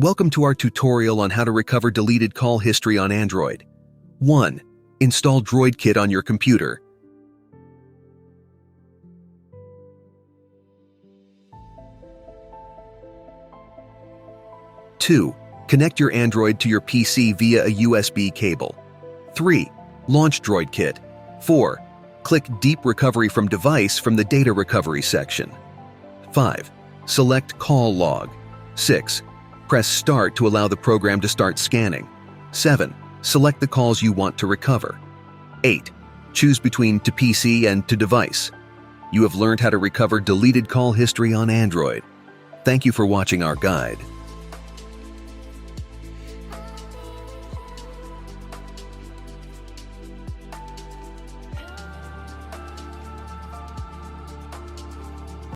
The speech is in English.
Welcome to our tutorial on how to recover deleted call history on Android. 1. Install DroidKit on your computer. 2. Connect your Android to your PC via a USB cable. 3. Launch DroidKit. 4. Click Deep Recovery from Device from the Data Recovery section. 5. Select Call Log. 6. Press Start to allow the program to start scanning. 7. Select the calls you want to recover. 8. Choose between to PC and to device. You have learned how to recover deleted call history on Android. Thank you for watching our guide.